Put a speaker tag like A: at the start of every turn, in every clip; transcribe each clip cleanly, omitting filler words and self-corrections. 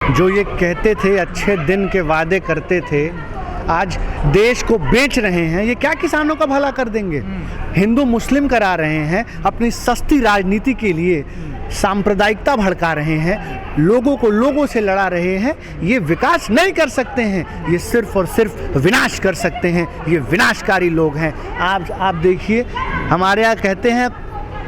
A: जो ये कहते थे अच्छे दिन के वादे करते थे, आज देश को बेच रहे हैं। ये क्या किसानों का भला कर देंगे? हिंदू मुस्लिम करा रहे हैं, अपनी सस्ती राजनीति के लिए सांप्रदायिकता भड़का रहे हैं, लोगों को लोगों से लड़ा रहे हैं। ये विकास नहीं कर सकते हैं, ये सिर्फ और सिर्फ विनाश कर सकते हैं। ये विनाशकारी लोग हैं। आप देखिए, हमारे यहाँ कहते हैं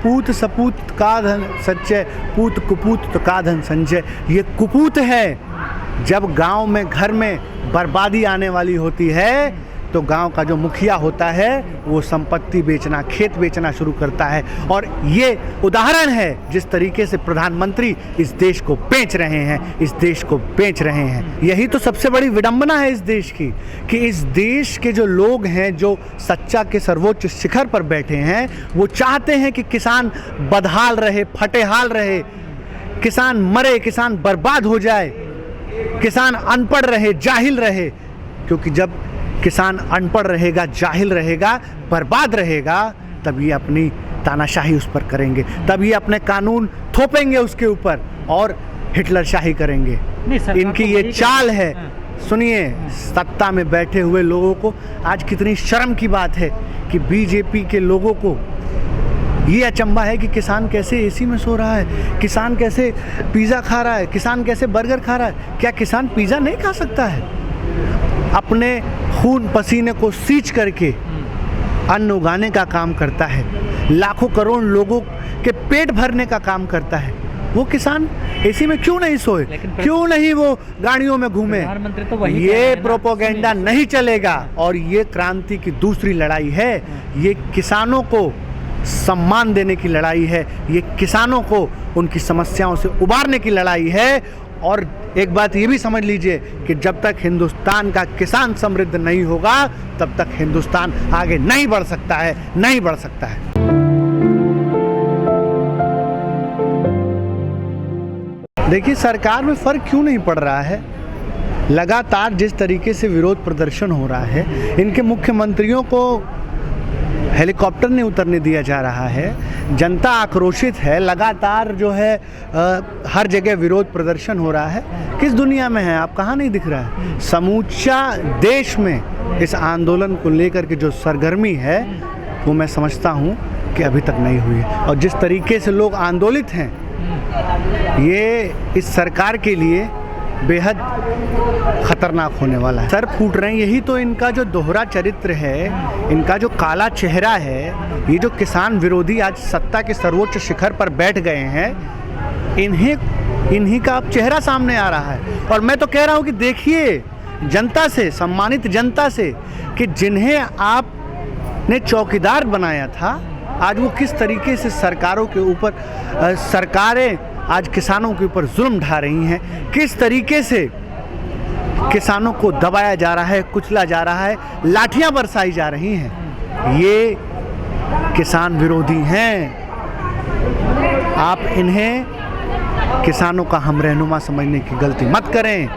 A: पूत सपूत का धन संचय, पूत कुपूत तो का धन संचय। ये कुपूत है। जब गांव में घर में बर्बादी आने वाली होती है तो गांव का जो मुखिया होता है वो संपत्ति बेचना, खेत बेचना शुरू करता है। और ये उदाहरण है जिस तरीके से प्रधानमंत्री इस देश को बेच रहे हैं, इस देश को बेच रहे हैं। यही तो सबसे बड़ी विडंबना है इस देश की, कि इस देश के जो लोग हैं, जो सच्चा के सर्वोच्च शिखर पर बैठे हैं, वो चाहते हैं कि किसान बदहाल रहे, फटेहाल रहे, किसान मरे, किसान बर्बाद हो जाए, किसान अनपढ़ रहे, जाहिल रहे। क्योंकि जब किसान अनपढ़ रहेगा, जाहिल रहेगा, बर्बाद रहेगा, तब ये अपनी तानाशाही उस पर करेंगे, तब ये अपने कानून थोपेंगे उसके ऊपर और हिटलर शाही करेंगे। इनकी ये चाल है। सुनिए, सत्ता में बैठे हुए लोगों को आज कितनी शर्म की बात है कि बीजेपी के लोगों को ये अचंभा है कि किसान कैसे एसी में सो रहा है, किसान कैसे पिज़्ज़ा खा रहा है, किसान कैसे बर्गर खा रहा है। क्या किसान पिज़्ज़ा नहीं खा सकता है? अपने खून पसीने को सींच करके अन्न उगाने का काम करता है, लाखों करोड़ लोगों के पेट भरने का काम करता है। वो किसान एसी में क्यों नहीं सोए, क्यों नहीं वो गाड़ियों में घूमे? प्रधानमंत्री तो वही ये प्रोपोगेंडा नहीं चलेगा। और ये क्रांति की दूसरी लड़ाई है। ये किसानों को सम्मान देने की लड़ाई है, ये किसानों को उनकी समस्याओं से उबारने की लड़ाई है। और एक बात ये भी समझ लीजिए कि जब तक हिंदुस्तान का किसान समृद्ध नहीं होगा, तब तक हिंदुस्तान आगे नहीं बढ़ सकता है, नहीं बढ़ सकता है। देखिए, सरकार में फर्क क्यों नहीं पड़ रहा है? लगातार जिस तरीके से विरोध प्रदर्शन हो रहा है, इनके मुख्यमंत्रियों को हेलीकॉप्टर नहीं उतरने दिया जा रहा है, जनता आक्रोशित है, लगातार जो है हर जगह विरोध प्रदर्शन हो रहा है। किस दुनिया में है आप? कहाँ नहीं दिख रहा है? समूचा देश में इस आंदोलन को लेकर के जो सरगर्मी है वो मैं समझता हूँ कि अभी तक नहीं हुई है। और जिस तरीके से लोग आंदोलित हैं, ये इस सरकार के लिए बेहद खतरनाक होने वाला है। सर फूट रहे हैं। यही तो इनका जो दोहरा चरित्र है, इनका जो काला चेहरा है, ये जो किसान विरोधी आज सत्ता के सर्वोच्च शिखर पर बैठ गए हैं, इन्हीं का अब चेहरा सामने आ रहा है। और मैं तो कह रहा हूँ कि देखिए जनता से, सम्मानित जनता से, कि जिन्हें आपने चौकीदार बनाया था, आज वो किस तरीके से सरकारों के ऊपर सरकारें आज किसानों के ऊपर जुल्म ढा रही हैं, किस तरीके से किसानों को दबाया जा रहा है, कुचला जा रहा है, लाठियां बरसाई जा रही हैं। ये किसान विरोधी हैं। आप इन्हें किसानों का हम रहनुमा समझने की गलती मत करें।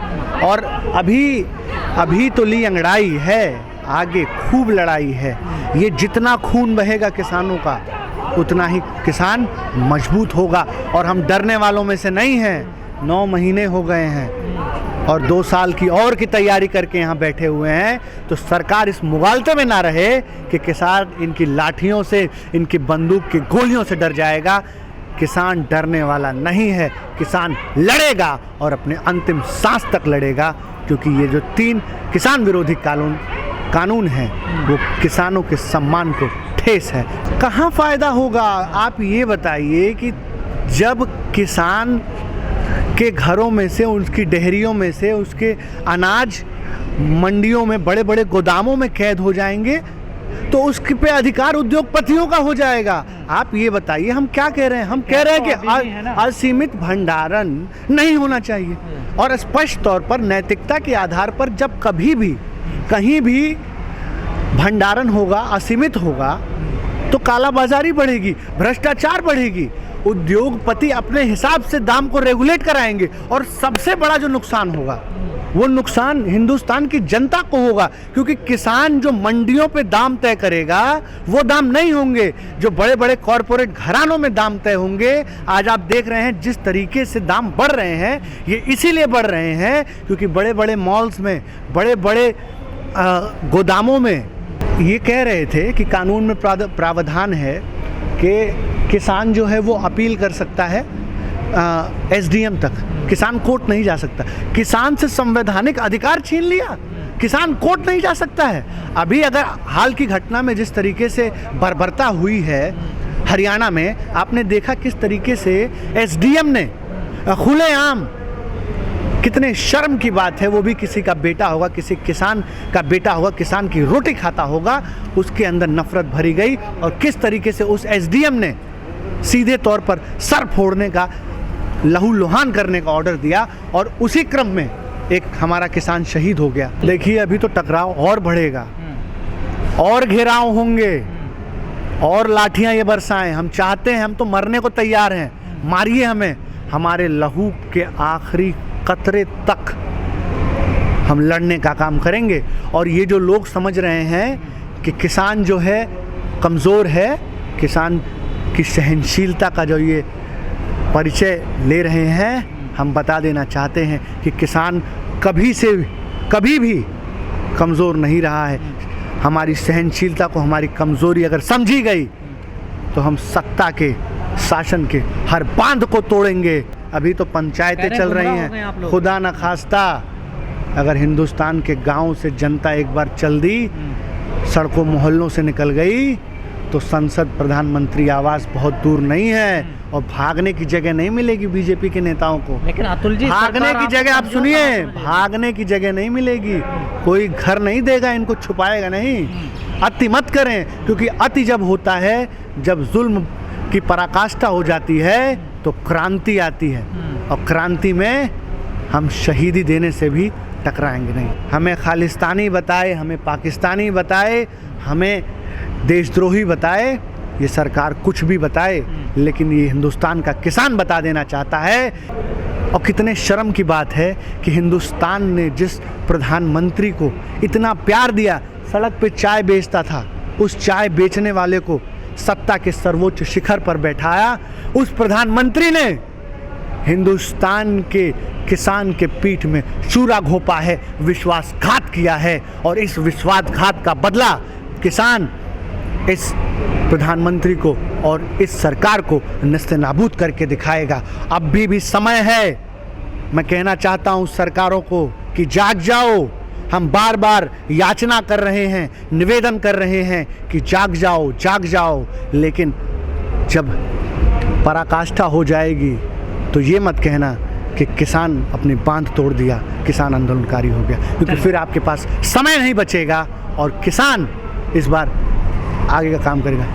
A: और अभी तो ली अंगड़ाई है, आगे खूब लड़ाई है। ये जितना खून बहेगा किसानों का, उतना ही किसान मजबूत होगा। और हम डरने वालों में से नहीं हैं। 9 महीने हो गए हैं और 2 साल की और की तैयारी करके यहाँ बैठे हुए हैं। तो सरकार इस मुगालते में ना रहे कि किसान इनकी लाठियों से, इनकी बंदूक की गोलियों से डर जाएगा। किसान डरने वाला नहीं है, किसान लड़ेगा और अपने अंतिम सांस तक लड़ेगा। क्योंकि ये जो 3 किसान विरोधी कानून हैं, वो किसानों के सम्मान को ठेस है। कहाँ फ़ायदा होगा? आप ये बताइए कि जब किसान के घरों में से, उसकी डेहरियों में से, उसके अनाज मंडियों में, बड़े बड़े गोदामों में कैद हो जाएंगे, तो उसके पे अधिकार उद्योगपतियों का हो जाएगा। आप ये बताइए, हम क्या कह रहे हैं? हम कह रहे हैं कि असीमित भंडारण नहीं होना चाहिए। और स्पष्ट तौर पर नैतिकता के आधार पर जब कभी भी कहीं भी भंडारण होगा, असीमित होगा, तो कालाबाजारी बढ़ेगी, भ्रष्टाचार बढ़ेगी, उद्योगपति अपने हिसाब से दाम को रेगुलेट कराएंगे। और सबसे बड़ा जो नुकसान होगा वो नुकसान हिंदुस्तान की जनता को होगा, क्योंकि किसान जो मंडियों पे दाम तय करेगा वो दाम नहीं होंगे जो बड़े बड़े कॉरपोरेट घरानों में दाम तय होंगे। आज आप देख रहे हैं जिस तरीके से दाम बढ़ रहे हैं, ये इसीलिए बढ़ रहे हैं क्योंकि बड़े बड़े मॉल्स में, बड़े बड़े गोदामों में ये कह रहे थे कि कानून में प्रावधान है कि किसान जो है वो अपील कर सकता है एसडीएम तक, किसान कोर्ट नहीं जा सकता। किसान से संवैधानिक अधिकार छीन लिया, किसान कोर्ट नहीं जा सकता है। अभी अगर हाल की घटना में जिस तरीके से बर्बरता हुई है हरियाणा में, आपने देखा किस तरीके से एसडीएम ने खुलेआम, कितने शर्म की बात है, वो भी किसी का बेटा होगा, किसी किसान का बेटा होगा, किसान की रोटी खाता होगा, उसके अंदर नफरत भरी गई और किस तरीके से उस एसडीएम ने सीधे तौर पर सर फोड़ने का, लहूलुहान करने का ऑर्डर दिया और उसी क्रम में एक हमारा किसान शहीद हो गया। देखिए अभी तो टकराव और बढ़ेगा और घेराव होंगे और लाठियां ये बरसाएं। हम चाहते हैं, हम तो मरने को तैयार हैं, मारिए हमें, हमारे लहू के आखिरी कतरे तक हम लड़ने का काम करेंगे। और ये जो लोग समझ रहे हैं कि किसान जो है कमज़ोर है, किसान की सहनशीलता का जो ये परिचय ले रहे हैं, हम बता देना चाहते हैं कि किसान कभी भी कमज़ोर नहीं रहा है। हमारी सहनशीलता को, हमारी कमज़ोरी अगर समझी गई तो हम सत्ता के, शासन के हर बांध को तोड़ेंगे। अभी तो पंचायतें चल रही हैं, खुदा न खास्ता अगर हिंदुस्तान के गांव से जनता एक बार चल दी, सड़कों मोहल्लों से निकल गई, तो संसद, प्रधानमंत्री आवास बहुत दूर नहीं है और भागने की जगह नहीं मिलेगी बीजेपी के नेताओं को।
B: लेकिन अतुल जी,
A: भागने की जगह, आप सुनिए, भागने की जगह नहीं मिलेगी, कोई घर नहीं देगा, इनको छुपाएगा नहीं। अति मत करें, क्योंकि अति जब होता है, जब जुल्म की पराकाष्ठा हो जाती है तो क्रांति आती है और क्रांति में हम शहीदी देने से भी टकराएंगे नहीं। हमें खालिस्तानी बताए, हमें पाकिस्तानी बताए, हमें देशद्रोही बताए, ये सरकार कुछ भी बताए, लेकिन ये हिंदुस्तान का किसान बता देना चाहता है। और कितने शर्म की बात है कि हिंदुस्तान ने जिस प्रधानमंत्री को इतना प्यार दिया, सड़क पे चाय बेचता था, उस चाय बेचने वाले को सत्ता के सर्वोच्च शिखर पर बैठाया, उस प्रधानमंत्री ने हिंदुस्तान के किसान के पीठ में चूरा घोंपा है, विश्वासघात किया है। और इस विश्वासघात का बदला किसान इस प्रधानमंत्री को और इस सरकार को नेस्तनाबूद करके दिखाएगा। अब भी समय है। मैं कहना चाहता हूँ सरकारों को कि जाग जाओ। हम बार बार याचना कर रहे हैं, निवेदन कर रहे हैं कि जाग जाओ, जाग जाओ, लेकिन जब पराकाष्ठा हो जाएगी तो ये मत कहना कि किसान अपनी बांध तोड़ दिया, किसान आंदोलनकारी हो गया, क्योंकि फिर आपके पास समय नहीं बचेगा और किसान इस बार आगे का काम करेगा।